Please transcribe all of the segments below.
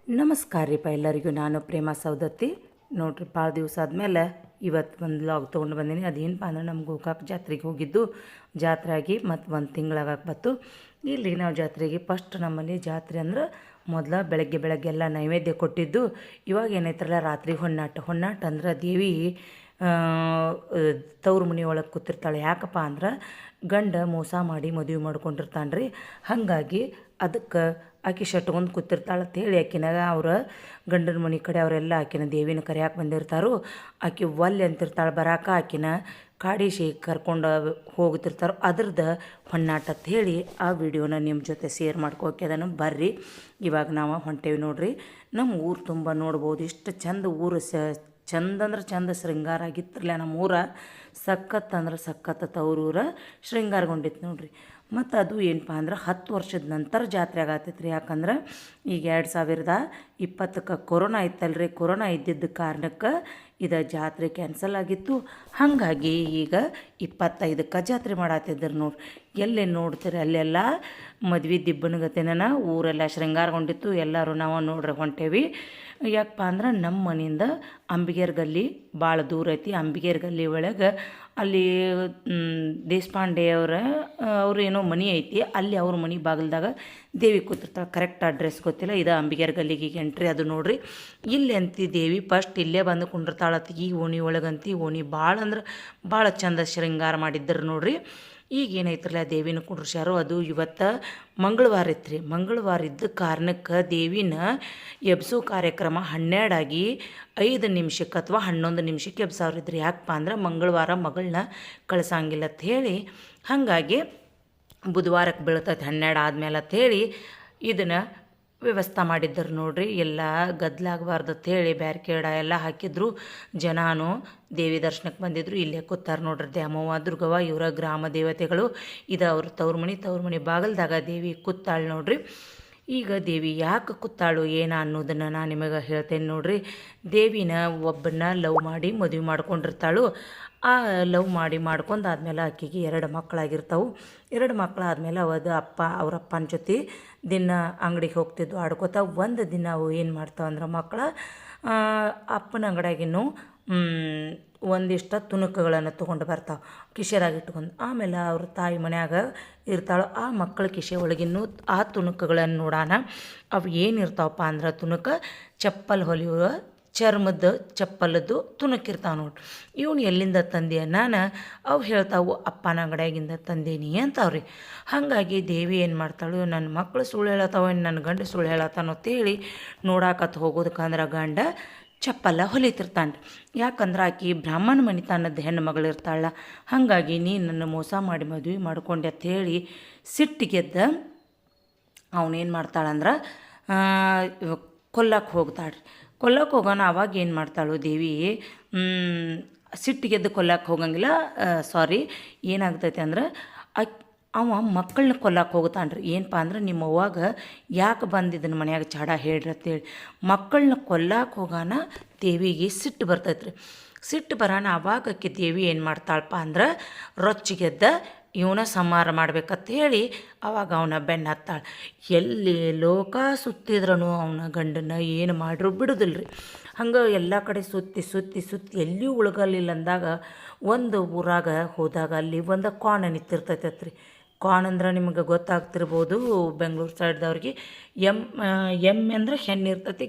ನಮಸ್ಕಾರ ರೀ ಎಲ್ಲರಿಗೂ. ನಾನು ಪ್ರೇಮ ಸೌದತ್ತಿ. ನೋಡ್ರಿ, ಭಾಳ ದಿವಸ ಆದಮೇಲೆ ಇವತ್ತು ಒಂದು ಲಾಗ್ ತೊಗೊಂಡು ಬಂದೀನಿ. ಅದೇನಪ್ಪ ಅಂದ್ರೆ ನಮ್ಮ ಗೋಕಾಕ್ ಜಾತ್ರೆಗೆ ಹೋಗಿದ್ದು. ಜಾತ್ರೆ ಆಗಿ ಮತ್ತು ಒಂದು ತಿಂಗಳಾಗಕ್ಕೆ ಬತ್ತು. ಇಲ್ಲಿ ನಾವು ಜಾತ್ರೆಗೆ ಫಸ್ಟ್ ನಮ್ಮಲ್ಲಿ ಜಾತ್ರೆ ಅಂದ್ರೆ ಮೊದಲ ಬೆಳಗ್ಗೆ ಎಲ್ಲ ನೈವೇದ್ಯ ಕೊಟ್ಟಿದ್ದು. ಇವಾಗ ಏನೈತ್ರಲ್ಲ ರಾತ್ರಿ ಹೊನ್ನಾಟ ಅಂದ್ರೆ ದೇವಿ ತವ್ರ ಮನೆ ಒಳಗೆ ಕೂತಿರ್ತಾಳೆ. ಯಾಕಪ್ಪ ಅಂದ್ರೆ ಗಂಡ ಮೋಸ ಮಾಡಿ ಮದುವೆ ಮಾಡ್ಕೊಂಡಿರ್ತಾನೆ ರೀ. ಹಾಗಾಗಿ ಅದಕ್ಕೆ ಆಕೆ ಶಟ್ಕೊಂಡು ಕೂತಿರ್ತಾಳೆ ಅಂತೇಳಿ ಆಕಿನಾಗ ಅವ್ರ ಗಂಡನ ಮನೆ ಕಡೆ ಅವರೆಲ್ಲ ಆಕಿನ ದೇವಿನ ಕರೆಯಾಕೆ ಬಂದಿರ್ತಾರೋ. ಆಕೆ ಒಲ್ಲೆ ಅಂತಿರ್ತಾಳೆ ಬರಾಕ. ಆಕಿನ ಕಾಡಿಸಿ ಕರ್ಕೊಂಡು ಹೋಗ್ತಿರ್ತಾರೋ. ಅದ್ರದ್ದು ಹೊನ್ನಾಟ ಅಂತ ಹೇಳಿ ಆ ವಿಡಿಯೋನ ನಿಮ್ಮ ಜೊತೆ ಶೇರ್ ಮಾಡ್ಕೋಕ್ಯದನ್ನು ಬರ್ರಿ. ಇವಾಗ ನಾವು ಹೊಂಟೇವಿ ನೋಡ್ರಿ. ನಮ್ಮ ಊರು ತುಂಬ ನೋಡ್ಬೋದು. ಇಷ್ಟು ಚಂದ ಊರು ಚಂದ ಅಂದ್ರೆ ಚಂದ ಶೃಂಗಾರ ಆಗಿತ್ತಿರಲ್ಲ ನಮ್ಮ ಊರ. ಸಖತ್ ಅಂದ್ರೆ ಸಖತ್ ತವ್ರೂರ ಶೃಂಗಾರಗೊಂಡಿತ್ತು ನೋಡ್ರಿ. ಮತ್ತು ಅದು ಏನಪ್ಪ ಅಂದ್ರೆ 10 ವರ್ಷದ ನಂತರ ಜಾತ್ರೆ ಆಗತ್ತೈತ್ರಿ. ಯಾಕಂದ್ರೆ ಈಗ 2020ಕ್ಕೆ ಕೊರೋನಾ ಇತ್ತಲ್ರಿ. ಕೊರೋನಾ ಇದ್ದಿದ್ದ ಕಾರಣಕ್ಕೆ ಇದು ಜಾತ್ರೆ ಕ್ಯಾನ್ಸಲ್ ಆಗಿತ್ತು. ಹಾಗಾಗಿ ಈಗ 25ಕ್ಕೆ ಜಾತ್ರೆ ಮಾಡತ್ತಿದ್ರು ನೋಡ್ರಿ. ಎಲ್ಲೇ ನೋಡ್ತೀರಿ ಅಲ್ಲೆಲ್ಲ ಮದ್ವೆ ದಿಬ್ಬನಗತೆನ ಊರೆಲ್ಲ ಶೃಂಗಾರಗೊಂಡಿತ್ತು. ಎಲ್ಲರೂ ನಾವು ನೋಡ್ರಿ ಹೊಂಟೇವಿ. ಯಾಕಪ್ಪ ಅಂದ್ರೆ ನಮ್ಮ ಮನೆಯಿಂದ ಅಂಬಿಗೇರ್ ಗಲ್ಲಿ ಭಾಳ ದೂರ ಐತಿ. ಅಂಬಿಗೇರ್ ಗಲ್ಲಿ ಒಳಗೆ ಅಲ್ಲಿ ದೇಶಪಾಂಡೆ ಅವ್ರು ಏನೋ ಮನೆ ಐತಿ. ಅಲ್ಲಿ ಅವ್ರ ಮನೆ ಬಾಗಿಲ್ದಾಗ ದೇವಿ ಕೂತಿರ್ತಾಳೆ. ಕರೆಕ್ಟ್ ಅಡ್ರೆಸ್ ಗೊತ್ತಿಲ್ಲ. ಇದು ಅಂಬಿಗೇರ್ ಗಲ್ಲಿಗೆ ಎಂಟ್ರಿ ಅದು ನೋಡ್ರಿ. ಇಲ್ಲಿ ಅಂತಿ ದೇವಿ ಫಸ್ಟ್ ಇಲ್ಲೇ ಬಂದು ಕುಂಡಿರ್ತಾಳತ್ತ. ಈ ಓಣಿ ಒಳಗಂತಿ ಓಣಿ ಭಾಳ ಅಂದ್ರೆ ಭಾಳ ಚಂದ ಶೃಂಗಾರ ಮಾಡಿದ್ರು ನೋಡ್ರಿ. ಈಗ ಏನೈತ್ರಲ್ಲ ದೇವಿನ ಕುಂಡ್ರಿಸ್ಯಾರೋ. ಅದು ಇವತ್ತು ಮಂಗಳವಾರ ಇತ್ತು. ಮಂಗಳವಾರ ಇದ್ದ ಕಾರಣಕ್ಕೆ ದೇವಿನ ಎಬ್ಸೋ ಕಾರ್ಯಕ್ರಮ 12 ಆಗಿ 5 ನಿಮಿಷಕ್ಕೆ ಅಥವಾ 11 ನಿಮಿಷಕ್ಕೆ ಎಬ್ಸಾವ್ರಿದ್ರಿ. ಯಾಕಪ್ಪ ಅಂದ್ರೆ ಮಂಗಳವಾರ ಮಗಳನ್ನ ಕಳ್ಸಂಗಿಲ್ಲ ಅಂತ ಹೇಳಿ. ಹಾಗಾಗಿ ಬುಧವಾರಕ್ಕೆ ಬೀಳ್ತೈತೆ 12 ಆದಮೇಲೆ ಅಂಥೇಳಿ ಇದನ್ನು ವ್ಯವಸ್ಥೆ ಮಾಡಿದ್ದರು ನೋಡ್ರಿ. ಎಲ್ಲ ಗದ್ದಲಾಗಬಾರ್ದು ಅಂಥೇಳಿ ಬ್ಯಾರಿಕೇಡ ಎಲ್ಲ ಹಾಕಿದ್ರು. ಜನನು ದೇವಿ ದರ್ಶನಕ್ಕೆ ಬಂದಿದ್ರು. ಇಲ್ಲೇ ಕೂತಾರೆ ನೋಡ್ರಿ. ದ್ಯಾಮವ್ವ ದುರ್ಗವ್ವ ಇವರ ಗ್ರಾಮ ದೇವತೆಗಳು. ಇದು ಅವ್ರ ತವ್ರ ಮನೆ ಬಾಗಿಲ್ದಾಗ ದೇವಿ ಕೂತಾಳು ನೋಡ್ರಿ. ಈಗ ದೇವಿ ಯಾಕೆ ಕೂತಾಳು ಏನು ಅನ್ನೋದನ್ನು ನಾನು ನಿಮಗೆ ಹೇಳ್ತೇನೆ ನೋಡ್ರಿ. ದೇವಿನ ಒಬ್ಬನ್ನ ಲವ್ ಮಾಡಿ ಮದುವೆ ಮಾಡ್ಕೊಂಡಿರ್ತಾಳು. ಆ ಲವ್ ಮಾಡ್ಕೊಂಡಾದ್ಮೇಲೆ ಆಕೆಗೆ 2 ಮಕ್ಕಳಾಗಿರ್ತಾವೆ. 2 ಮಕ್ಕಳಾದ್ಮೇಲೆ ಅವ್ರ ಅಪ್ಪನ ಜೊತೆ ದಿನ ಅಂಗಡಿಗೆ ಹೋಗ್ತಿದ್ವು ಆಡ್ಕೋತ. ಒಂದು ದಿನ ಅವು ಏನು ಮಾಡ್ತಾವಂದ್ರೆ ಮಕ್ಕಳು ಅಪ್ಪನ ಅಂಗಡಿಯಾಗಿನೂ ಒಂದಿಷ್ಟು ತುಣುಕುಗಳನ್ನು ತೊಗೊಂಡು ಬರ್ತಾವೆ ಕಿಶೆದಾಗ ಇಟ್ಕೊಂಡು. ಆಮೇಲೆ ಅವ್ರ ತಾಯಿ ಮನ್ಯಾಗ ಇರ್ತಾಳೆ. ಆ ಮಕ್ಕಳ ಕಿಶೆ ಒಳಗಿನ್ನೂ ಆ ತುಣುಕುಗಳನ್ನು ನೋಡೋಣ. ಅವು ಏನಿರ್ತಾವಪ್ಪ ಅಂದ್ರೆ ಚಪ್ಪಲ್ ಹೊಲಿಯುವ ಚರ್ಮದ ಚಪ್ಪಲದ್ದು ತುಣುಕಿರ್ತಾವೆ ನೋಡ್ರಿ. ಇವನು ಎಲ್ಲಿಂದ ತಂದೆಯ ನಾನು ಅವು ಹೇಳ್ತಾವು ಅಪ್ಪನ ಅಂಗಡಿಯಾಗಿಂದ ತಂದೇನಿ ಅಂತವ್ರಿ. ಹಾಗಾಗಿ ದೇವಿ ಏನು ಮಾಡ್ತಾಳು, ನನ್ನ ಮಕ್ಕಳು ಸುಳ್ಳು ಹೇಳತ್ತಾವ ನನ್ನ ಗಂಡ ಸುಳ್ಳು ಹೇಳತ್ತಾನೋ ಅಂತೇಳಿ ನೋಡಾಕತ್ತು ಹೋಗೋದಕ್ಕಂದ್ರೆ ಗಂಡ ಚಪ್ಪಲ್ಲ ಹೊಲಿತಿರ್ತಾನೆ. ಯಾಕಂದ್ರೆ ಆಕೆ ಬ್ರಾಹ್ಮಣ ಮನೆತನದ ಹೆಣ್ಣು ಮಗಳಿರ್ತಾಳ. ಹಾಗಾಗಿ ನನ್ನ ಮೋಸ ಮಾಡಿ ಮದುವೆ ಮಾಡ್ಕೊಂಡೆ ಅಂಥೇಳಿ ಸಿಟ್ಟಿಗೆದ್ದ ಅವನೇನು ಮಾಡ್ತಾಳಂದ್ರೆ ಕೊಲ್ಲಕ್ಕೆ ಹೋಗೋಣ. ಅವಾಗ ಏನು ಮಾಡ್ತಾಳು ದೇವಿ, ಸಿಟ್ಟಿಗೆದ್ದು ಕೊಲ್ಲಕ್ಕೆ ಹೋಗಂಗಿಲ್ಲ. ಏನಾಗ್ತೈತೆ ಅಂದ್ರೆ ಅವ ಮಕ್ಕಳನ್ನ ಕೊಲ್ಲಕ್ಕೆ ಹೋಗ್ತಾನ್ರಿ. ಏನಪ್ಪ ಅಂದ್ರೆ ನಿಮ್ಮ ಅವ್ವಾಗ ಯಾಕೆ ಬಂದಿದ್ದನ್ನು ಮನ್ಯಾಗ ಚಾಡ ಹೇಳ್ರಿ ಅಂತೇಳಿ ಮಕ್ಕಳನ್ನ ಕೊಲ್ಲಕ್ಕೆ ಹೋಗೋಣ. ದೇವಿಗೆ ಸಿಟ್ಟು ಬರ್ತೈತ್ರಿ. ಸಿಟ್ಟು ಬರೋಣ ಅವಾಗಕ್ಕೆ ದೇವಿ ಏನು ಮಾಡ್ತಾಳಪ್ಪ ಅಂದ್ರೆ ರೊಚ್ಚಿಗೆದ್ದ ಇವನ ಸಂಹಾರ ಮಾಡ್ಬೇಕಂತ ಹೇಳಿ ಅವಾಗ ಅವನ ಬೆನ್ನು ಹತ್ತಾಳೆ. ಎಲ್ಲಿ ಲೋಕ ಸುತ್ತಿದ್ರೂ ಅವನ ಗಂಡನ ಏನು ಮಾಡ್ರು ಬಿಡೋದಿಲ್ಲ ರೀ. ಹಂಗೆ ಎಲ್ಲ ಕಡೆ ಸುತ್ತಿ ಎಲ್ಲಿಯೂ ಉಳ್ಗಲಿಲ್ಲ ಅಂದಾಗ ಒಂದು ಊರಾಗ ಹೋದಾಗ ಅಲ್ಲಿ ಒಂದು ಕ್ವಾಣ ನಿಂತಿರ್ತೈತೈತ್ರಿ. ಕ್ವಾಣ ಅಂದ್ರೆ ನಿಮಗೆ ಗೊತ್ತಾಗ್ತಿರ್ಬೋದು ಬೆಂಗಳೂರು ಸೈಡ್ದವ್ರಿಗೆ. ಎಮ್ಮೆ ಅಂದ್ರೆ ಹೆಣ್ಣು ಇರ್ತೈತಿ,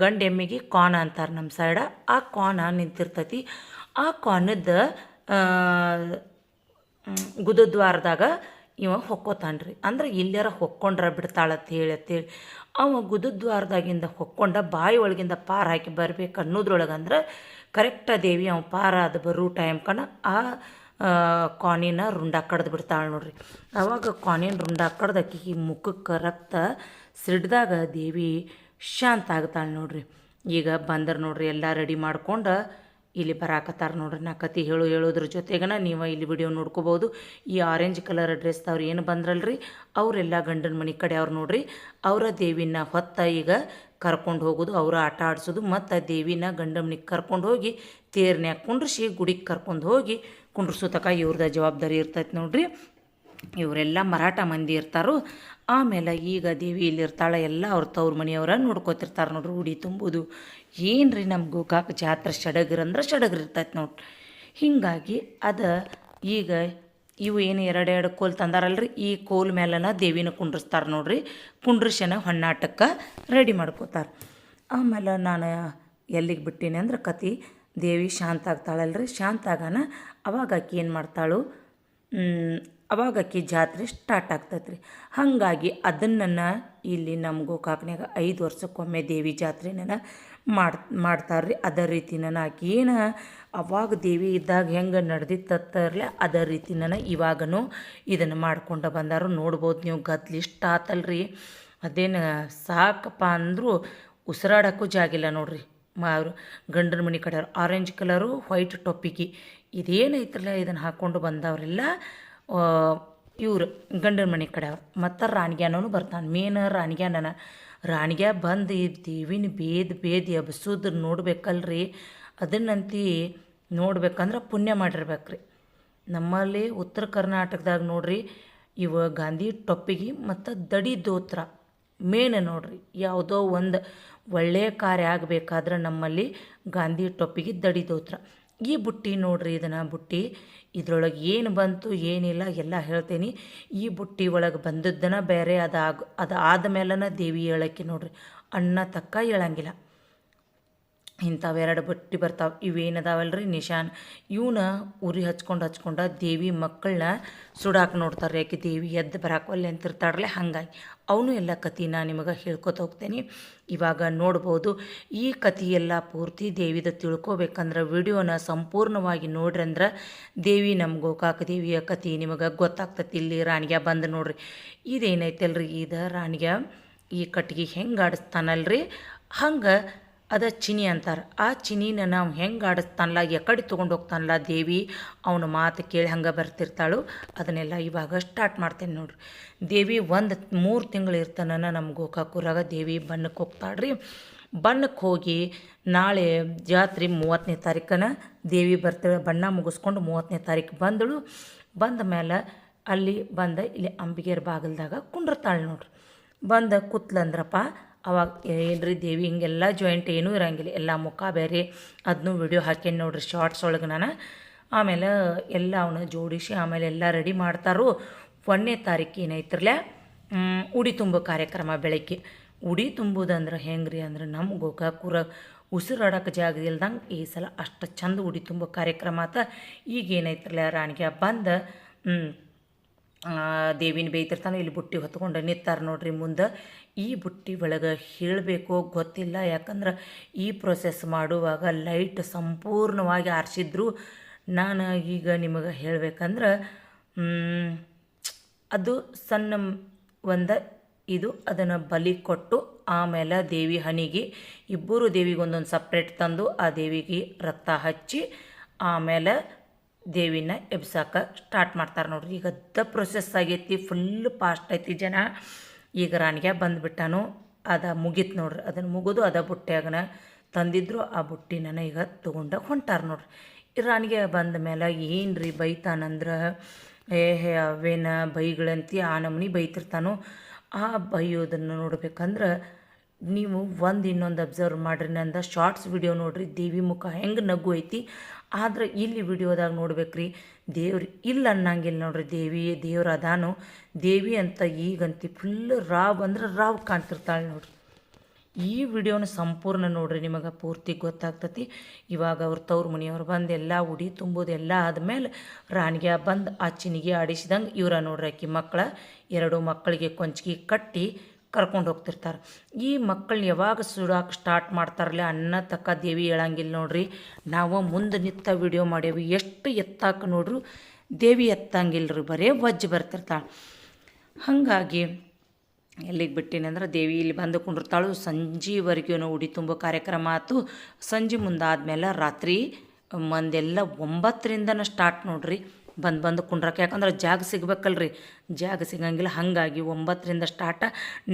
ಗಂಡು ಎಮ್ಮೆಗೆ ಕ್ವಾಣ ಅಂತಾರೆ ನಮ್ಮ ಸೈಡ. ಆ ಕ್ವಾಣ ನಿಂತಿರ್ತೈತಿ. ಆ ಕ್ವಾಣದ ಗುದದ್ವಾರದಾಗ ಇವ ಹೊಕ್ಕೋತಾನ್ರಿ. ಅಂದ್ರೆ ಇಲ್ಲಾರ ಹೊಕ್ಕೊಂಡ್ರೆ ಬಿಡ್ತಾಳಂತ ಹೇಳಿ ಅವ ಗುದದ್ವಾರದಾಗಿಂದ ಹೊಕ್ಕೊಂಡ ಬಾಯಿ ಒಳಗಿಂದ ಪಾರು ಹಾಕಿ ಬರ್ಬೇಕು ಅನ್ನೋದ್ರೊಳಗೆ ಅಂದ್ರೆ ಕರೆಕ್ಟ ದೇವಿ ಅವ ಪಾರ ಅದು ಬರೋ ಟೈಮ್ ಆ ಕ್ವಾಣಿನ ರುಂಡ ಕಡ್ದು ಬಿಡ್ತಾಳೆ ನೋಡ್ರಿ. ಅವಾಗ ಕ್ವಾಣಿನ ರುಂಡ ಕಡ್ದು ಆಕಿಗೆ ಮುಖಕ್ಕೆ ರಕ್ತ ಸಿಡ್ದಾಗ ದೇವಿ ಶಾಂತ ಆಗ್ತಾಳೆ ನೋಡ್ರಿ. ಈಗ ಬಂದ್ರೆ ನೋಡ್ರಿ ಎಲ್ಲ ರೆಡಿ ಮಾಡ್ಕೊಂಡು ಇಲ್ಲಿ ಬರಾಕತ್ತಾರೆ ನೋಡ್ರಿ. ನಾ ಕತೆ ಹೇಳೋದ್ರ ಜೊತೆಗನ ನೀವು ಇಲ್ಲಿ ವಿಡಿಯೋ ನೋಡ್ಕೋಬೋದು. ಈ ಆರೆಂಜ್ ಕಲರ್ ಡ್ರೆಸ್ದವ್ರು ಏನು ಬಂದ್ರಲ್ರಿ ಅವರೆಲ್ಲ ಗಂಡನ ಮನೆ ಕಡೆ ಅವ್ರು ನೋಡ್ರಿ. ಅವರ ದೇವಿನ ಹೊತ್ತ ಈಗ ಕರ್ಕೊಂಡು ಹೋಗೋದು, ಅವರ ಆಟ ಆಡಿಸೋದು, ಮತ್ತು ದೇವಿನ ಗಂಡನ ಮನೆಗೆ ಕರ್ಕೊಂಡು ಹೋಗಿ ತೇರ್ನ್ಯಾಗ ಕುಂಡ್ರಿಸಿ ಗುಡಿಗೆ ಕರ್ಕೊಂಡು ಹೋಗಿ ಕುಂಡ್ರಿಸೋ ತನಕ ಇವ್ರದ್ದು ಜವಾಬ್ದಾರಿ ಇರ್ತೈತೆ ನೋಡ್ರಿ. ಇವರೆಲ್ಲ ಮರಾಠ ಮಂದಿ ಇರ್ತಾರೋ. ಆಮೇಲೆ ಈಗ ದೇವಿ ಇಲ್ಲಿರ್ತಾಳೆ, ಎಲ್ಲ ಅವ್ರ ತವ್ರ ಮನೆಯವರ ನೋಡ್ಕೋತಿರ್ತಾರೆ ನೋಡ್ರಿ. ಉಡಿ ತುಂಬೋದು ಏನು ರೀ ನಮ್ಮ ಗೋಕಾಕ್ ಜಾತ್ರೆ ಸಡಗರಂದ್ರೆ ಸಡಗರಿರ್ತೈತೆ ನೋಡ್ರಿ. ಹೀಗಾಗಿ ಈಗ ಇವು ಏನು ಎರಡೆರಡು ಕೋಲ್ ತಂದಾರಲ್ರಿ, ಈ ಕೋಲ್ ಮೇಲನ ದೇವಿನ ಕುಂಡ್ರಿಸ್ತಾರೆ ನೋಡ್ರಿ. ಕುಂಡ್ರಿಸನ ಹೊನ್ನಾಟಕ್ಕೆ ರೆಡಿ ಮಾಡ್ಕೋತಾರೆ. ಆಮೇಲೆ ನಾನು ಎಲ್ಲಿಗೆ ಬಿಟ್ಟೀನಿ ಅಂದ್ರೆ ಕತೆ ದೇವಿ ಶಾಂತ ಆಗ್ತಾಳಲ್ರಿ. ಶಾಂತ ಆಗಾನ ಅವಾಗ ಆಕಿ ಏನು ಮಾಡ್ತಾಳು, ಅವಾಗ ಆಕಿ ಜಾತ್ರೆ ಸ್ಟಾರ್ಟ್ ಆಗ್ತೈತೆ ರೀ. ಹಾಗಾಗಿ ಅದನ್ನು ಇಲ್ಲಿ ನಮ್ಮ ಗೋಕಾಕ್ನಾಗ 5 ವರ್ಷಕ್ಕೊಮ್ಮೆ ದೇವಿ ಜಾತ್ರೆನ ಮಾಡ್ತಾರೆ ರೀ. ಅದೇ ರೀತಿನ ಆಕಿ ಏನು ಅವಾಗ ದೇವಿ ಇದ್ದಾಗ ಹೆಂಗೆ ನಡೆದಿತ್ತರ್ಲೆ ಅದೇ ರೀತಿನ ಇವಾಗನೂ ಇದನ್ನು ಮಾಡ್ಕೊಂಡು ಬಂದಾರು. ನೋಡ್ಬೋದು ನೀವು, ಗದ್ಲು ಇಷ್ಟ ಆತಲ್ರಿ. ಅದೇನು ಸಾಕಪ್ಪ ಅಂದರೂ ಉಸಿರಾಡೋಕ್ಕೂ ಜಾಗಿಲ್ಲ ನೋಡ್ರಿ. ಅವರು ಗಂಡನ ಮನೆ ಕಡೆಯವ್ರು ಆರೆಂಜ್ ಕಲರು ವೈಟ್ ಟೊಪ್ಪಿಗೆ ಇದೇನೈತ್ರಲ್ಲ ಇದನ್ನು ಹಾಕ್ಕೊಂಡು ಬಂದವರೆಲ್ಲ ಇವರು ಗಂಡನ ಮನೆ ಕಡೆಯವ್ರು. ಮತ್ತು ರಾಣಿಗ್ಯಾನೂ ಬರ್ತಾನೆ. ಮೇನ್ ರಾಣಿಗ್ಯ ಬಂದು ಈ ದೇವಿನ ಬೇದ್ ಎಬ್ಸೋದು ನೋಡ್ಬೇಕಲ್ರಿ. ಅದನ್ನಂತಿ ನೋಡ್ಬೇಕಂದ್ರೆ ಪುಣ್ಯ ಮಾಡಿರ್ಬೇಕ್ರಿ. ನಮ್ಮಲ್ಲಿ ಉತ್ತರ ಕರ್ನಾಟಕದಾಗ ನೋಡ್ರಿ, ಇವು ಗಾಂಧಿ ಟೊಪ್ಪಿಗೆ ಮತ್ತು ದಡಿ ದೋತ್ರ ಮೇನ್ ನೋಡ್ರಿ. ಯಾವುದೋ ಒಂದು ಒಳ್ಳೆಯ ಕಾರ್ಯ ಆಗಬೇಕಾದ್ರೆ ನಮ್ಮಲ್ಲಿ ಗಾಂಧಿ ಟೊಪ್ಪಿಗೆ ದಡಿ ದೋತ್ರ. ಈ ಬುಟ್ಟಿ ನೋಡ್ರಿ, ಇದನ್ನು ಬುಟ್ಟಿ ಇದ್ರೊಳಗೆ ಏನು ಬಂತು ಏನಿಲ್ಲ ಎಲ್ಲ ಹೇಳ್ತೀನಿ. ಈ ಬುಟ್ಟಿ ಒಳಗೆ ಬಂದದ್ದನ ಬೇರೆ, ಅದು ಆದಮೇಲನ ದೇವಿ ಹೇಳಕ್ಕೆ ನೋಡ್ರಿ, ಅಣ್ಣ ತಕ್ಕ ಹೇಳಂಗಿಲ್ಲ. ಇಂಥವೆರಡು ಬುಟ್ಟಿ ಬರ್ತಾವೆ. ಇವೇನದಾವಲ್ರಿ ನಿಶಾನ್, ಇವನ್ನ ಉರಿ ಹಚ್ಕೊಂಡು ದೇವಿ ಮಕ್ಕಳನ್ನ ಸುಡಾಕೆ ನೋಡ್ತಾರೆ. ಯಾಕೆ ದೇವಿ ಎದ್ದು ಬರಾಕಲ್ಲಿ ಅಂತಿರ್ತಾರಲ್ಲ, ಹಾಗಾಗಿ ಅವನು ಎಲ್ಲ ಕಥೆನ ನಿಮಗೆ ಹೇಳ್ಕೊತ ಹೋಗ್ತೇನೆ. ಇವಾಗ ನೋಡ್ಬೋದು. ಈ ಕಥೆಯೆಲ್ಲ ಪೂರ್ತಿ ದೇವಿದ ತಿಳ್ಕೊಬೇಕಂದ್ರೆ ವಿಡಿಯೋನ ಸಂಪೂರ್ಣವಾಗಿ ನೋಡ್ರಿ. ಅಂದ್ರೆ ದೇವಿ ನಮ್ಮ ಗೋಕಾಕ ದೇವಿಯ ಕಥೆ ನಿಮಗೆ ಗೊತ್ತಾಗ್ತತಿ. ಇಲ್ಲಿ ರಾಣಿಗೆ ಬಂದು ನೋಡ್ರಿ, ಇದೇನೈತಲ್ರಿ, ಇದು ರಾಣಿಗೆ ಈ ಕಟ್ಟಿಗೆ ಹೆಂಗೆ ಆಡಿಸ್ತಾನಲ್ರಿ, ಹಂಗೆ ಅದ ಚಿನಿ ಅಂತಾರೆ. ಆ ಚಿನಿನ ನಾವು ಹೆಂಗೆ ಆಡಿಸ್ತಾನಲ್ಲ, ಎಕಡೆ ತೊಗೊಂಡು ಹೋಗ್ತಾನಲ್ಲ ದೇವಿ, ಅವನ ಮಾತು ಕೇಳಿ ಹಂಗೆ ಬರ್ತಿರ್ತಾಳು. ಅದನ್ನೆಲ್ಲ ಇವಾಗ ಸ್ಟಾರ್ಟ್ ಮಾಡ್ತೇನೆ ನೋಡ್ರಿ. ದೇವಿ 3 ತಿಂಗಳು ಇರ್ತಾನ ನಮ್ಮ ಗೋಕಾಕೂರಾಗ. ದೇವಿ ಬಣ್ಣಕ್ಕೆ ಹೋಗ್ತಾಳ್ರಿ. ಬಣ್ಣಕ್ಕೆ ಹೋಗಿ ನಾಳೆ ಜಾತ್ರೆ 30ನೇ ತಾರೀಕನ ದೇವಿ ಬರ್ತಾಳೆ. ಬಣ್ಣ ಮುಗಿಸ್ಕೊಂಡು 30ನೇ ತಾರೀಕು ಬಂದಳು. ಬಂದ ಮೇಲೆ ಅಲ್ಲಿ ಇಲ್ಲಿ ಅಂಬಿಗೆರ ಬಾಗಿಲ್ದಾಗ ಕುಂಡಿರ್ತಾಳೆ ನೋಡ್ರಿ. ಬಂದ ಕೂತ್ಲಂದ್ರಪ್ಪ, ಅವಾಗ ಏನ್ರಿ ದೇವಿ ಹಿಂಗೆಲ್ಲ ಜಾಯಿಂಟ್ ಏನೂ ಇರೋಂಗಿಲ್ಲ, ಎಲ್ಲ ಮುಖ ಬೇರೆ. ಅದನ್ನೂ ವಿಡಿಯೋ ಹಾಕೇನಿ ನೋಡ್ರಿ ಶಾರ್ಟ್ಸ್ ಒಳಗೆ ನಾನು. ಆಮೇಲೆ ಎಲ್ಲ ಅವನ್ನ ಜೋಡಿಸಿ ಆಮೇಲೆ ಎಲ್ಲ ರೆಡಿ ಮಾಡ್ತಾರೋ. 1ನೇ ತಾರೀಕು ಏನೈತ್ರಲ್ಲ ಉಡಿ ತುಂಬೋ ಕಾರ್ಯಕ್ರಮ ಬೆಳಗ್ಗೆ. ಉಡಿ ತುಂಬುದಂದ್ರೆ ಹೆಂಗ್ರಿ ಅಂದ್ರೆ ನಮ್ಮ ಗೋಕಾಕೂರ ಉಸಿರಾಡೋಕೆ ಜಾಗ ಇಲ್ದಂಗೆ ಈ ಸಲ ಅಷ್ಟು ಚಂದ ಉಡಿ ತುಂಬೋ ಕಾರ್ಯಕ್ರಮ ಆತ. ಈಗ ಏನೈತ್ರಲ್ಲ ರಾಣಿಗೆ ಬಂದು ದೇವಿನ ಬೇಯ್ತಿರ್ತಾನೆ. ಇಲ್ಲಿ ಬುಟ್ಟಿ ಹೊತ್ಕೊಂಡು ನಿಂತಾರೆ ನೋಡ್ರಿ ಮುಂದೆ. ಈ ಬುಟ್ಟಿ ಒಳಗೆ ಹೇಳಬೇಕೋ ಗೊತ್ತಿಲ್ಲ, ಯಾಕಂದ್ರೆ ಈ ಪ್ರೊಸೆಸ್ ಮಾಡುವಾಗ ಲೈಟ್ ಸಂಪೂರ್ಣವಾಗಿ ಆರಿಸಿದ್ರು. ನಾನು ಈಗ ನಿಮಗೆ ಹೇಳಬೇಕಂದ್ರೆ ಅದು ಸಣ್ಣ ಇದು ಅದನ್ನು ಬಲಿ ಕೊಟ್ಟು ಆಮೇಲೆ ದೇವಿ ಹನಿಗೆ ಇಬ್ಬರು ದೇವಿಗೆ ಒಂದೊಂದು ಸಪ್ರೇಟ್ ತಂದು ಆ ದೇವಿಗೆ ರಕ್ತ ಹಚ್ಚಿ ಆಮೇಲೆ ದೇವಿನ ಎಬ್ಸಾಕ ಸ್ಟಾರ್ಟ್ ಮಾಡ್ತಾರೆ ನೋಡ್ರಿ. ಈಗ ಪ್ರೊಸೆಸ್ ಆಗೈತಿ, ಫುಲ್ ಫಾಸ್ಟ್ ಐತಿ ಜನ. ಈಗ ರಾಣಿಗೆ ಬಂದುಬಿಟ್ಟಾನು, ಮುಗೀತು ನೋಡ್ರಿ. ಅದನ್ನು ಮುಗಿದು ಬುಟ್ಟಿಯಾಗನ ತಂದಿದ್ರು. ಆ ಬುಟ್ಟಿನ ಈಗ ತೊಗೊಂಡು ಹೊಂಟಾರ ನೋಡ್ರಿ. ರಾಣಿಗೆ ಬಂದ ಮೇಲೆ ಏನು ರೀ ಬೈತಾನಂದ್ರೆ, ಅವೇನ ಬೈಗಳಂತಿ ಆ ನಮ್ನಿ ಬೈತಿರ್ತಾನೋ. ಆ ಬೈಯೋದನ್ನು ನೋಡ್ಬೇಕಂದ್ರೆ ನೀವು ಇನ್ನೊಂದು ಅಬ್ಸರ್ವ್ ಮಾಡ್ರಿ. ನಂದು ಶಾರ್ಟ್ಸ್ ವಿಡಿಯೋ ನೋಡ್ರಿ, ದೇವಿ ಮುಖ ಹೆಂಗೆ ನಗು ಐತಿ. ಆದ್ರೆ ಇಲ್ಲಿ ವಿಡಿಯೋದಾಗ ನೋಡ್ಬೇಕ್ರಿ, ದೇವ್ರು ಇಲ್ಲ ಅನ್ನಂಗಿಲ್ಲ ನೋಡ್ರಿ. ದೇವ್ರು ಅದಾನು. ದೇವಿ ಅಂತ ಈಗಂತಿ ಫುಲ್ ರಾವ್ ಕಾಣ್ತಿರ್ತಾಳೆ ನೋಡ್ರಿ. ಈ ವಿಡಿಯೋನ ಸಂಪೂರ್ಣ ನೋಡ್ರಿ, ನಿಮಗೆ ಪೂರ್ತಿ ಗೊತ್ತಾಗ್ತತಿ. ಇವಾಗ ಅವ್ರ ತವ್ರ ಮನೆಯವ್ರು ಬಂದು ಎಲ್ಲ ಉಡಿ ತುಂಬೋದೆಲ್ಲ ಆದಮೇಲೆ ರಾಣಿಗೆ ಬಂದು ಆ ಚಿನಿಗೆ ಆಡಿಸಿದಂಗೆ ಇವರ ನೋಡ್ರಿ ಆಕಿ ಮಕ್ಕಳ 2 ಮಕ್ಕಳಿಗೆ ಕೊಂಚಿಗೆ ಕಟ್ಟಿ ಕರ್ಕೊಂಡು ಹೋಗ್ತಿರ್ತಾರೆ. ಈ ಮಕ್ಕಳನ್ನ ಯಾವಾಗ ಸುಡಾಕೆ ಸ್ಟಾರ್ಟ್ ಮಾಡ್ತಾರಲ್ಲ ಅನ್ನ ತಕ್ಕ ದೇವಿ ಹೇಳಂಗಿಲ್ಲ ನೋಡ್ರಿ. ನಾವು ಮುಂದೆ ನಿಂತ ವಿಡಿಯೋ ಮಾಡೇವಿ, ಎಷ್ಟು ಎತ್ತಾಕ ನೋಡ್ರು ದೇವಿ ಎತ್ತಂಗಿಲ್ರಿ, ಬರೇ ವಜ್ಜು ಬರ್ತಿರ್ತಾಳೆ. ಹಾಗಾಗಿ ಎಲ್ಲಿಗೆ ಬಿಟ್ಟಿನಿ ಅಂದ್ರೆ ದೇವಿ ಇಲ್ಲಿ ಬಂದು ಕುಂಡಿರ್ತಾಳು. ಸಂಜೆವರೆಗೂ ಉಡಿ ತುಂಬೋ ಕಾರ್ಯಕ್ರಮ ಆಯ್ತು. ಸಂಜೆ ಮುಂದಾದ್ಮೇಲೆ ರಾತ್ರಿ ಮಂದೆಲ್ಲ 9ರಿಂದನೇ ಸ್ಟಾರ್ಟ್ ನೋಡ್ರಿ ಬಂದು ಕುಂಡ್ರಕ್ಕೆ. ಯಾಕಂದ್ರೆ ಜಾಗ ಸಿಗ್ಬೇಕಲ್ರಿ, ಜಾಗ ಸಿಗಂಗಿಲ್ಲ. ಹಾಗಾಗಿ 9ರಿಂದ ಸ್ಟಾರ್ಟ.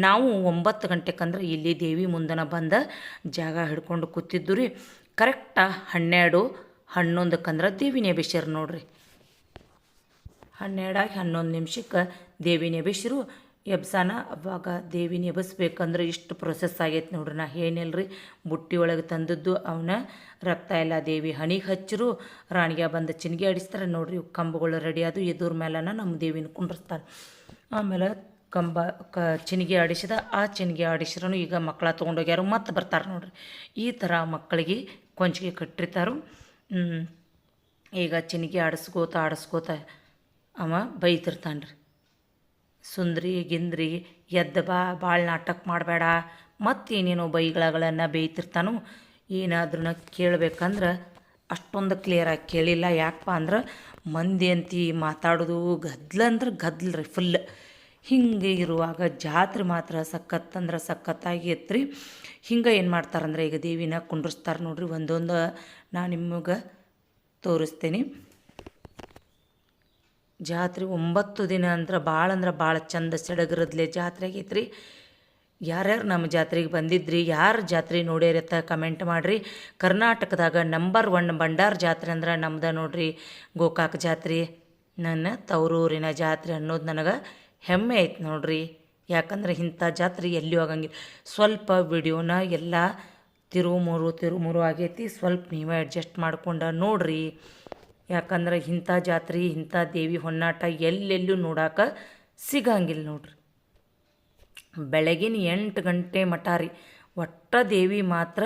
ನಾವು 9 ಗಂಟೆಕಂದ್ರೆ ಇಲ್ಲಿ ದೇವಿ ಮುಂದನ ಬಂದು ಜಾಗ ಹಿಡ್ಕೊಂಡು ಕೂತಿದ್ದು ರೀ. ಕರೆಕ್ಟ 12, 11 ದೇವಿನೇ ಬೇಸ್ಯಾರ ನೋಡ್ರಿ. 11 ನಿಮಿಷಕ್ಕೆ ದೇವಿನ ಎಬ್ಬಿಸಿರು. ಎಬ್ಸಾನ ಅವಾಗ ದೇವಿನ ಎಬ್ಬಿಸ್ಬೇಕಂದ್ರೆ ಇಷ್ಟು ಪ್ರೊಸೆಸ್ ಆಗೈತೆ ನೋಡ್ರಿ. ನಾ ಏನಿಲ್ರಿ ಬುಟ್ಟಿ ಒಳಗೆ ತಂದದ್ದು ಅವನ್ನ ರಕ್ತ ಎಲ್ಲ ದೇವಿ ಹಣಿಗೆ ಹಚ್ಚರು. ರಾಣಿಗೆ ಬಂದು ಚಿನ್ಗೆ ಆಡಿಸ್ತಾರೆ ನೋಡ್ರಿ. ಕಂಬಗಳು ರೆಡಿ ಅದು ಎದುರ ಮೇಲನ ನಮ್ಮ ದೇವಿನ ಕುಂಡ್ರಿಸ್ತಾರೆ. ಆಮೇಲೆ ಚಿನ್ಗೆ ಆಡಿಸಿದ ಆ ಚಿನ್ಗೆ ಆಡಿಸ್ರೂ ಈಗ ಮಕ್ಕಳ ತೊಗೊಂಡೋಗ್ಯಾರು ಮತ್ತೆ ಬರ್ತಾರೆ ನೋಡ್ರಿ. ಈ ಥರ ಮಕ್ಕಳಿಗೆ ಕೊಂಚಿಗೆ ಕಟ್ಟಿರ್ತಾರು. ಈಗ ಚಿನ್ಗೆ ಆಡಿಸ್ಕೋತ ಅವ ಬೈತಿರ್ತಾನೆ ರೀ. ಸುಂದ್ರಿ ಗಿಂದ್ರಿ ಎದ್ದು ಭಾಳ ನಾಟಕ ಮಾಡಬೇಡ ಮತ್ತೇನೇನೋ ಬೈಗಳಗಳನ್ನು ಬೇಯ್ತಿರ್ತಾನು. ಏನಾದ್ರೂ ಕೇಳಬೇಕಂದ್ರೆ ಅಷ್ಟೊಂದು ಕ್ಲಿಯರಾಗಿ ಕೇಳಿಲ್ಲ. ಯಾಕಪ್ಪ ಅಂದ್ರೆ ಮಂದಿ ಅಂತಿ ಮಾತಾಡೋದು ಗದ್ಲಂದ್ರೆ ಗದ್ಲು ರೀ ಫುಲ್. ಹಿಂಗೆ ಇರುವಾಗ ಜಾತ್ರೆ ಮಾತ್ರ ಸಖತ್ತಂದ್ರೆ ಸಖತ್ತಾಗಿ ಇತ್ತು. ಹಿಂಗೆ ಏನು ಮಾಡ್ತಾರಂದ್ರೆ ಈಗ ದೇವಿನ ಕುಂಡ್ರಿಸ್ತಾರೆ ನೋಡ್ರಿ. ಒಂದೊಂದು ನಾನು ನಿಮಗೆ ತೋರಿಸ್ತೀನಿ. ಜಾತ್ರೆ 9 ದಿನ ಅಂದ್ರೆ ಭಾಳ ಚಂದ ಸಡಗರದ್ಲೆ ಜಾತ್ರೆ ಆಗೈತ್ರಿ. ಯಾರ್ಯಾರು ನಮ್ಮ ಜಾತ್ರೆಗೆ ಬಂದಿದ್ರಿ, ಯಾರು ಜಾತ್ರೆ ನೋಡ್ಯಾರತ್ತ ಕಮೆಂಟ್ ಮಾಡಿರಿ. ಕರ್ನಾಟಕದಾಗ ನಂಬರ್ 1 ಬಂಡಾರ ಜಾತ್ರೆ ಅಂದ್ರೆ ನಮ್ದು ನೋಡ್ರಿ ಗೋಕಾಕ್ ಜಾತ್ರೆ. ನನ್ನ ತವರೂರಿನ ಜಾತ್ರೆ ಅನ್ನೋದು ನನಗೆ ಹೆಮ್ಮೆ ಐತೆ ನೋಡ್ರಿ. ಯಾಕಂದ್ರೆ ಇಂಥ ಜಾತ್ರೆ ಎಲ್ಲಿಯೂ ಆಗಂಗಿಲ್ಲ. ಸ್ವಲ್ಪ ವಿಡಿಯೋನ ಎಲ್ಲ ತಿರುಮುರು ಆಗೈತಿ. ಸ್ವಲ್ಪ ನೀವೇ ಅಡ್ಜಸ್ಟ್ ಮಾಡ್ಕೊಂಡು ನೋಡ್ರಿ. ಯಾಕಂದ್ರೆ ಇಂಥ ಜಾತ್ರೆ ಇಂಥ ದೇವಿ ಹೊನ್ನಾಟ ಎಲ್ಲೆಲ್ಲೂ ನೋಡೋಕೆ ಸಿಗಂಗಿಲ್ಲ ನೋಡ್ರಿ. ಬೆಳಗಿನ 8 ಗಂಟೆ ಮಟ ರೀ ಒಟ್ಟ ದೇವಿ ಮಾತ್ರ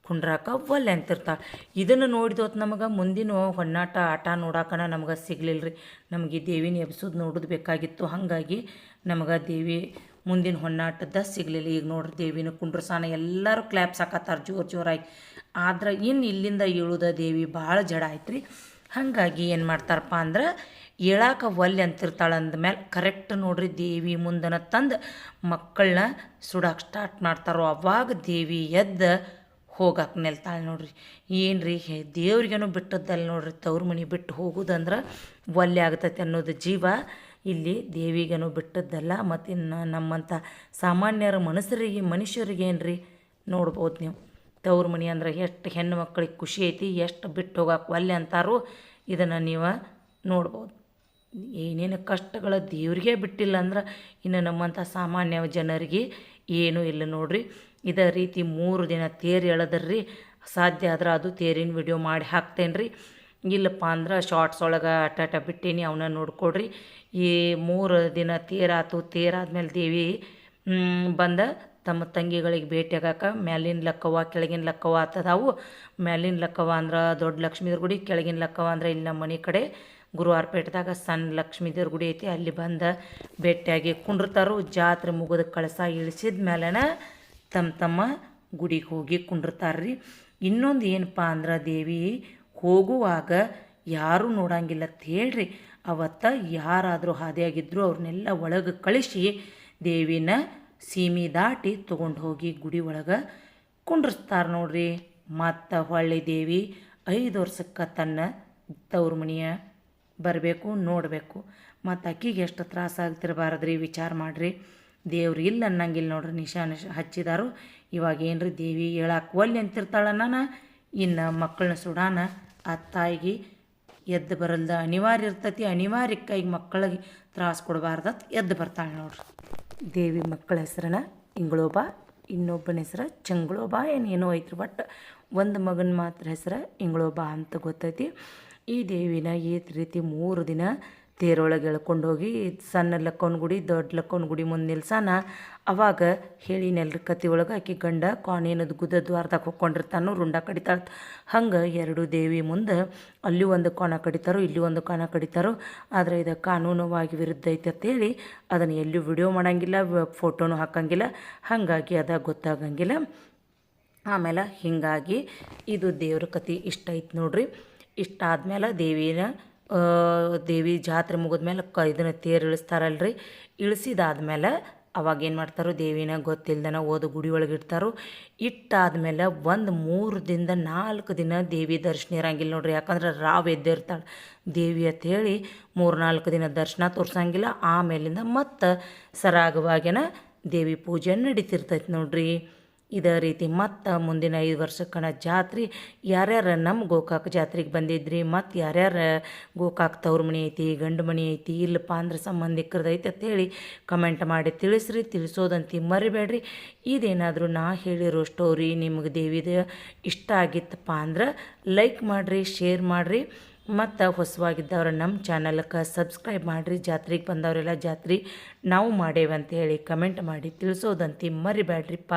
ಕುಂಡ್ರಾಕ ಒಲ್ಲೆ ಅಂತಿರ್ತಾಳೆ. ಇದನ್ನು ನೋಡಿದೋತ್ ನಮಗೆ ಮುಂದಿನ ಹೊನ್ನಾಟ ಆಟ ನೋಡೋಕನ ನಮಗೆ ಸಿಗಲಿಲ್ಲ ರೀ. ನಮಗೆ ದೇವಿನ ಎಬ್ಸೋದು ನೋಡೋದು ಬೇಕಾಗಿತ್ತು. ಹಾಗಾಗಿ ನಮಗೆ ದೇವಿ ಮುಂದಿನ ಹೊನ್ನಾಟದ ಸಿಗಲಿಲ್ಲ. ಈಗ ನೋಡ್ರಿ ದೇವಿನ ಕುಂಡ್ರಸಾನ ಎಲ್ಲರೂ ಕ್ಲ್ಯಾಪ್ಸ್ ಹಾಕತ್ತಾರೆ ಜೋರಾಗಿ. ಆದ್ರೆ ಇನ್ನು ಇಲ್ಲಿಂದ ಏಳುದ ದೇವಿ ಭಾಳ ಜಡ ಆಯ್ತು ರೀ. ಹಾಗಾಗಿ ಏನು ಮಾಡ್ತಾರಪ್ಪ ಅಂದ್ರೆ ಏಳಾಕ ಒಲ್ಲೆ ಅಂತಿರ್ತಾಳೆ ಅಂದಮೇಲೆ ಕರೆಕ್ಟ್ ನೋಡ್ರಿ ದೇವಿ ಮುಂದನ ತಂದು ಮಕ್ಕಳನ್ನ ಸುಡಾಕೆ ಸ್ಟಾರ್ಟ್ ಮಾಡ್ತಾರೋ ಅವಾಗ ದೇವಿ ಎದ್ದು ಹೋಗಕ್ಕೆ ನಿಲ್ತಾಳೆ ನೋಡ್ರಿ. ಏನು ರೀ ದೇವ್ರಿಗೇನು ಬಿಟ್ಟದ್ದಲ್ಲ ನೋಡ್ರಿ. ತವ್ರ ಮನೆ ಬಿಟ್ಟು ಹೋಗೋದಂದ್ರೆ ಒಲ್ಲೆ ಆಗ್ತೈತೆ ಅನ್ನೋದು ಜೀವ ಇಲ್ಲಿ ದೇವಿಗೇನು ಬಿಟ್ಟದ್ದಲ್ಲ. ಮತ್ತು ಇನ್ನು ನಮ್ಮಂಥ ಸಾಮಾನ್ಯರ ಮನುಷ್ಯರಿಗೆ ಏನು ರೀ ನೋಡ್ಬೋದು ನೀವು. ತವ್ರ ಮನೆ ಅಂದ್ರೆ ಎಷ್ಟು ಹೆಣ್ಣು ಮಕ್ಕಳಿಗೆ ಖುಷಿ ಐತಿ, ಎಷ್ಟು ಬಿಟ್ಟು ಹೋಗಕ್ಕೆ ಒಲ್ಲೆ ಅಂತಾರೋ ಇದನ್ನು ನೀವು ನೋಡ್ಬೋದು. ಏನೇನು ಕಷ್ಟಗಳ ದೇವ್ರಿಗೆ ಬಿಟ್ಟಿಲ್ಲ ಅಂದ್ರೆ ಇನ್ನು ನಮ್ಮಂಥ ಸಾಮಾನ್ಯ ಜನರಿಗೆ ಏನೂ ಇಲ್ಲ ನೋಡ್ರಿ. ಇದೇ ರೀತಿ 3 ದಿನ ತೇರು ಎಳೆದ್ರಿ. ಸಾಧ್ಯ ಆದ್ರೆ ಅದು ತೇರಿನ ವಿಡಿಯೋ ಮಾಡಿ ಹಾಕ್ತೇನೆ ರೀ. ಇಲ್ಲಪ್ಪ ಅಂದ್ರೆ ಶಾರ್ಟ್ಸ್ ಒಳಗೆ ಅಟ್ಟ ಬಿಟ್ಟೀನಿ, ಅವನ್ನ ನೋಡ್ಕೊಡ್ರಿ. ಈ 3 ದಿನ ತೇರಾತು. ತೇರಾದ್ಮೇಲೆ ದೇವಿ ಬಂದ ತಮ್ಮ ತಂಗಿಗಳಿಗೆ ಭೇಟಿ ಆಗಾಕ ಮ್ಯಾಲಿನ ಲಕ್ಕವ್ವ ಕೆಳಗಿನ ಲಕ್ಕವ್ವ ಆಗ್ತದಾವು. ಮ್ಯಾಲಿನ ಲಕ್ಕವ್ವ ಅಂದ್ರೆ ದೊಡ್ಡ ಲಕ್ಷ್ಮೀದೇವ್ರ ಗುಡಿ, ಕೆಳಗಿನ ಲಕ್ಕವ್ವ ಅಂದ್ರೆ ಇಲ್ಲಿ ನಮ್ಮ ಮನೆ ಕಡೆ ಗುರುವಾರಪೇಟೆದಾಗ ಸಣ್ಣ ಲಕ್ಷ್ಮೀದೇವ್ರ ಗುಡಿ ಐತಿ, ಅಲ್ಲಿ ಬಂದು ಭೇಟಿಯಾಗಿ ಕುಂಡಿರ್ತಾರೋ. ಜಾತ್ರೆ ಮುಗಿದ ಕಳಸ ಇಳಿಸಿದ ಮೇಲೆನ ತಮ್ಮ ಗುಡಿಗೆ ಹೋಗಿ ಕುಂಡಿರ್ತಾರ್ರಿ. ಇನ್ನೊಂದು ಏನಪ್ಪ ಅಂದ್ರೆ ದೇವಿ ಹೋಗುವಾಗ ಯಾರೂ ನೋಡಂಗಿಲ್ಲ ಅಂತ ಹೇಳ್ರಿ. ಅವತ್ತು ಯಾರಾದರೂ ಹಾದಿಯಾಗಿದ್ದರೂ ಅವ್ರನ್ನೆಲ್ಲ ಒಳಗೆ ಕಳಿಸಿ ದೇವಿನ ಸೀಮೆ ದಾಟಿ ತೊಗೊಂಡು ಹೋಗಿ ಗುಡಿ ಒಳಗೆ ಕುಂಡ್ರಿಸ್ತಾರೆ ನೋಡ್ರಿ. ಮತ್ತು ಹೊಳ್ಳಿ ದೇವಿ 5 ವರ್ಷಕ್ಕೆ ತನ್ನ ತವ್ರ ಮನೆಯ ಬರಬೇಕು ನೋಡಬೇಕು. ಮತ್ತು ಅಕ್ಕಿಗೆ ಎಷ್ಟು ತ್ರಾಸ ಆಗ್ತಿರಬಾರದ್ರಿ ವಿಚಾರ ಮಾಡಿರಿ. ದೇವ್ರು ಇಲ್ಲ ಅನ್ನಂಗಿಲ್ಲ ನೋಡ್ರಿ. ನಿಶಾನ ಹಚ್ಚಿದಾರು. ಇವಾಗ ಏನ್ರಿ ದೇವಿ ಹೇಳಕ್ಕೆ ಒಲ್ಲೆ ಅಂತಿರ್ತಾಳೆ. ನಾನು ಇನ್ನು ಮಕ್ಕಳನ್ನ ಸುಡಾನ ಆ ತಾಯಿಗೆ ಎದ್ದು ಬರಲ್ದ ಅನಿವಾರ್ಯ ಇರ್ತೈತಿ. ಅನಿವಾರ್ಯಕ್ಕಾಗಿ ಮಕ್ಕಳಿಗೆ ತ್ರಾಸ ಕೊಡಬಾರ್ದತ್ ಎದ್ದು ಬರ್ತಾಳೆ ನೋಡ್ರಿ. ದೇವಿ ಮಕ್ಕಳ ಹೆಸ್ರನ್ನ ಇಂಗಳೋಬ, ಇನ್ನೊಬ್ಬನ ಹೆಸ್ರು ಚಂಗಳೋಬ ಏನೋ ಐತ್ರಿ. ಬಟ್ ಒಂದು ಮಗನ ಮಾತ್ರ ಹೆಸ್ರು ಇಂಗಳೋಬ ಅಂತ ಗೊತ್ತೈತಿ. ಈ ದೇವಿನ ಈ ರೀತಿ 3 ದಿನ ತೇರೊಳಗೆ ಎಳ್ಕೊಂಡು ಹೋಗಿ ಸಣ್ಣ ಲಕ್ಕವನ ಗುಡಿ ದೊಡ್ಡ ಲಕ್ಕವನ ಗುಡಿ ಮುಂದೆ ನಿಲ್ಸಾನ. ಅವಾಗ ಹೇಳಿನೆಲ್ರಿ ಕತ್ತಿ ಒಳಗೆ ಆಕೆ ಗಂಡ ಕಾಣೇನದು ಗುದ್ದ ದ್ವಾರದಾಗ ಹೊಕ್ಕೊಂಡಿರ್ತಾನೋ ರುಂಡ ಕಡಿತಾಳೆ. ಹಂಗೆ 2 ದೇವಿ ಮುಂದೆ ಅಲ್ಲಿ ಒಂದು ಕೋಣ ಕಡಿತಾರೋ ಇಲ್ಲಿ ಒಂದು ಕೋಣ ಕಡಿತಾರೋ. ಆದರೆ ಇದು ಕಾನೂನವಾಗಿ ವಿರುದ್ಧ ಐತೆ ಅಂತೇಳಿ ಅದನ್ನು ಎಲ್ಲೂ ವಿಡಿಯೋ ಮಾಡೋಂಗಿಲ್ಲ, ಫೋಟೋನು ಹಾಕೋಂಗಿಲ್ಲ. ಹಾಗಾಗಿ ಅದ ಗೊತ್ತಾಗಂಗಿಲ್ಲ. ಆಮೇಲೆ ಹೀಗಾಗಿ ಇದು ದೇವ್ರ ಕತೆ ಇಷ್ಟ ಐತೆ ನೋಡ್ರಿ. ಇಷ್ಟ ಆದಮೇಲೆ ದೇವಿ ಜಾತ್ರೆ ಮುಗಿದ್ಮೇಲೆ ಇದನ್ನು ತೇರು ಇಳಿಸ್ತಾರಲ್ರಿ. ಇಳಿಸಿದಾದ್ಮೇಲೆ ಅವಾಗೇನು ಮಾಡ್ತಾರೋ ದೇವಿನ ಗೊತ್ತಿಲ್ದನ ಓದು ಗುಡಿ ಒಳಗೆ ಇಡ್ತಾರೋ. ಇಟ್ಟಾದ್ಮೇಲೆ 3 ದಿನದ 4 ದಿನ ದೇವಿ ದರ್ಶನ ಇರಂಗಿಲ್ಲ ನೋಡ್ರಿ. ಯಾಕಂದ್ರೆ ರಾವ್ ಎದ್ದಿರ್ತಾಳೆ ದೇವಿ ಅಂತೇಳಿ 3-4 ದಿನ ದರ್ಶನ ತೋರ್ಸಂಗಿಲ್ಲ. ಆಮೇಲಿಂದ ಮತ್ತು ಸರಾಗವಾಗೇನ ದೇವಿ ಪೂಜೆ ನಡೀತಿರ್ತೈತೆ ನೋಡ್ರಿ. ಇದೇ ರೀತಿ ಮತ್ತು ಮುಂದಿನ 5 ವರ್ಷಕ್ಕನ ಜಾತ್ರೆ ಯಾರ್ಯಾರು ನಮ್ಮ ಗೋಕಾಕ್ ಜಾತ್ರೆಗೆ ಬಂದಿದ್ರಿ ಮತ್ತು ಯಾರ್ಯಾರು ಗೋಕಾಕ್ ತವ್ರ ಮನೆ ಐತಿ ಗಂಡು ಮನೆ ಐತಿ ಇಲ್ಲಪ್ಪ ಅಂದ್ರೆ ಸಂಬಂಧಿಕರದ್ದು ಐತೆ ಅಂತೇಳಿ ಕಮೆಂಟ್ ಮಾಡಿ ತಿಳಿಸ್ರಿ. ತಿಳಿಸೋದಂತ ಮರಿಬೇಡ್ರಿ. ಇದೇನಾದರೂ ನಾ ಹೇಳಿರೋ ಸ್ಟೋರಿ ನಿಮಗೆ ದೇವಿದ ಇಷ್ಟ ಆಗಿತ್ತಪ್ಪ ಅಂದ್ರೆ ಲೈಕ್ ಮಾಡಿರಿ, ಶೇರ್ ಮಾಡಿರಿ ಮತ್ತು ಹೊಸವಾಗಿದ್ದವ್ರು ನಮ್ಮ ಚಾನಲ್ಗೆ ಸಬ್ಸ್ಕ್ರೈಬ್ ಮಾಡಿರಿ. ಜಾತ್ರೆಗೆ ಬಂದವರೆಲ್ಲ ಜಾತ್ರೆ ನಾವು ಮಾಡೇವಂತೇಳಿ ಕಮೆಂಟ್ ಮಾಡಿ ತಿಳಿಸೋದಂತ ಮರಿಬೇಡ್ರಿಪ್ಪ.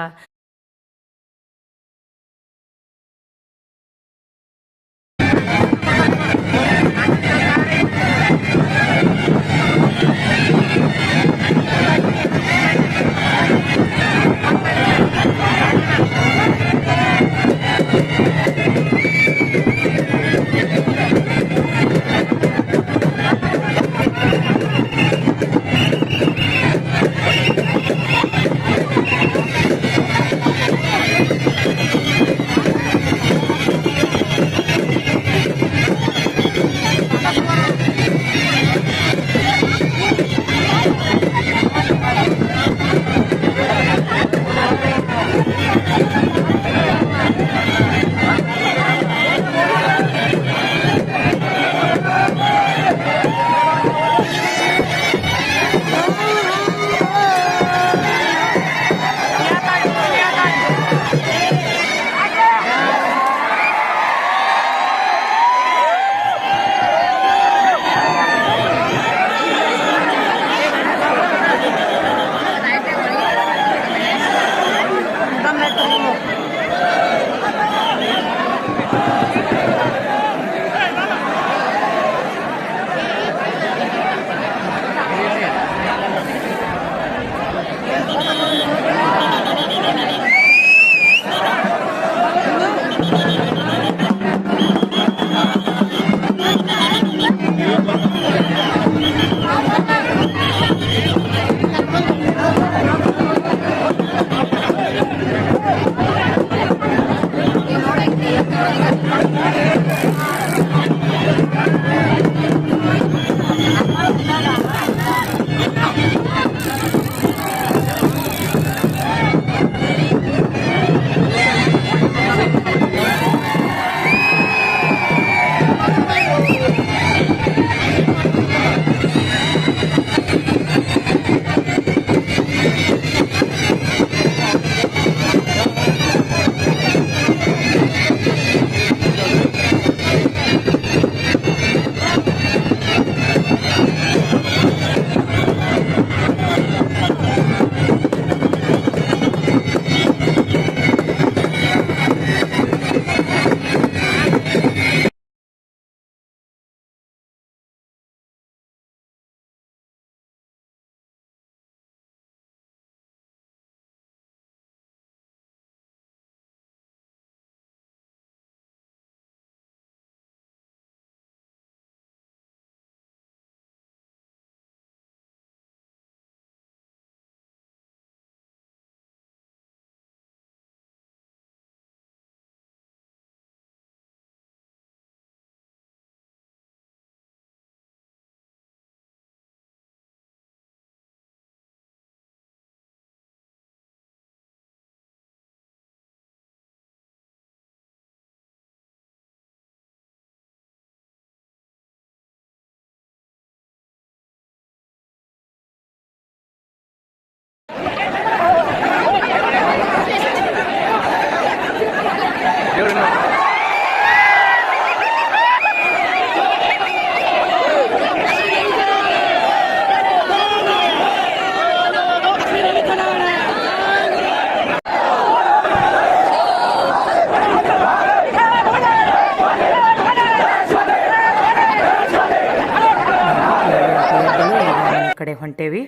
ಕಡೆ ಹೊಂಟೇವಿ.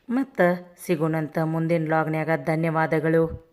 ಮತ್ತು ಸಿಗೋಣಂತ ಮುಂದಿನ ವ್ಲಾಗ್ನ್ಯಾಗ. ಧನ್ಯವಾದಗಳು.